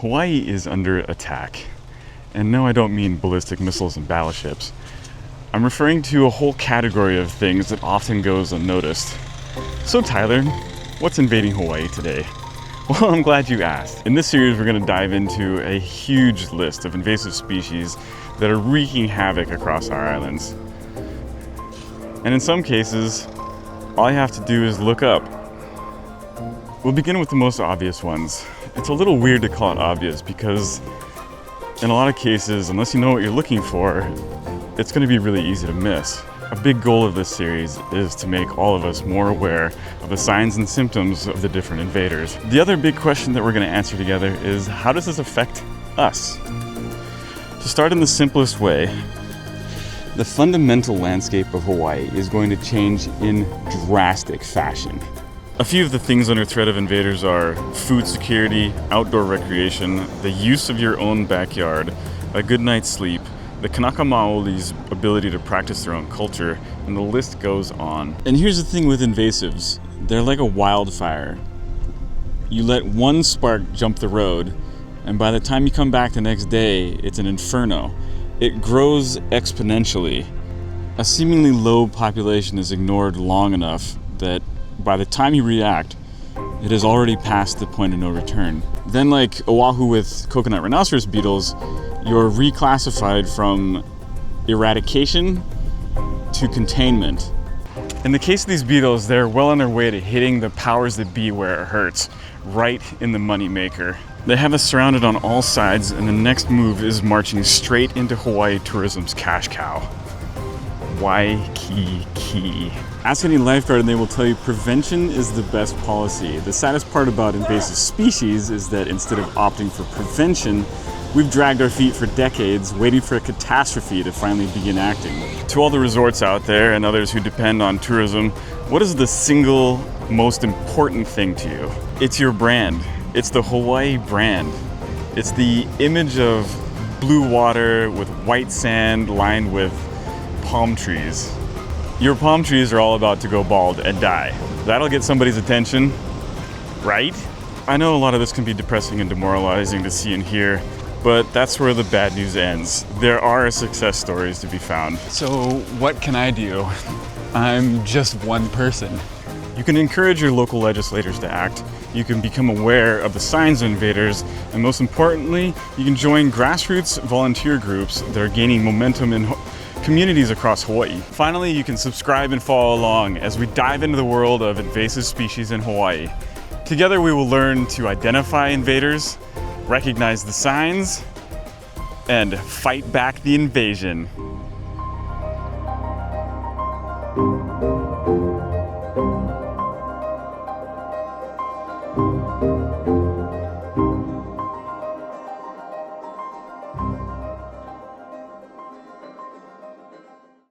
Hawaii is under attack. And no, I don't mean ballistic missiles and battleships. I'm referring to a whole category of things that often goes unnoticed. So Tyler, what's invading Hawaii today? Well, I'm glad you asked. In this series, we're going to dive into a huge list of invasive species that are wreaking havoc across our islands. And in some cases, all you have to do is look up. We'll begin with the most obvious ones. It's a little weird to call it obvious because in a lot of cases, unless you know what you're looking for, it's going to be really easy to miss. A big goal of this series is to make all of us more aware of the signs and symptoms of the different invaders. The other big question that we're going to answer together is, how does this affect us? To start in the simplest way, the fundamental landscape of Hawaii is going to change in drastic fashion. A few of the things under threat of invaders are food security, outdoor recreation, the use of your own backyard, a good night's sleep, the Kanaka Maoli's ability to practice their own culture, and the list goes on. And here's the thing with invasives. They're like a wildfire. You let one spark jump the road, and by the time you come back the next day, it's an inferno. It grows exponentially. A seemingly low population is ignored long enough that by the time you react, it has already passed the point of no return. Then, like Oahu with coconut rhinoceros beetles, you're reclassified from eradication to containment. In the case of these beetles, they're well on their way to hitting the powers that be where it hurts, right in the moneymaker. They have us surrounded on all sides, and the next move is marching straight into Hawaii tourism's cash cow. Waikiki. Ask any lifeguard and they will tell you prevention is the best policy. The saddest part about invasive species is that instead of opting for prevention, we've dragged our feet for decades, waiting for a catastrophe to finally begin acting. To all the resorts out there and others who depend on tourism, what is the single most important thing to you? It's your brand. It's the Hawaii brand. It's the image of blue water with white sand lined with palm trees. Your palm trees are all about to go bald and die. That'll get somebody's attention, right? I know a lot of this can be depressing and demoralizing to see and hear, but that's where the bad news ends. There are success stories to be found. So what can I do? I'm just one person. You can encourage your local legislators to act. You can become aware of the signs of invaders, and most importantly, you can join grassroots volunteer groups that are gaining momentum in communities across Hawaii. Finally, you can subscribe and follow along as we dive into the world of invasive species in Hawaii. Together we will learn to identify invaders, recognize the signs, and fight back the invasion.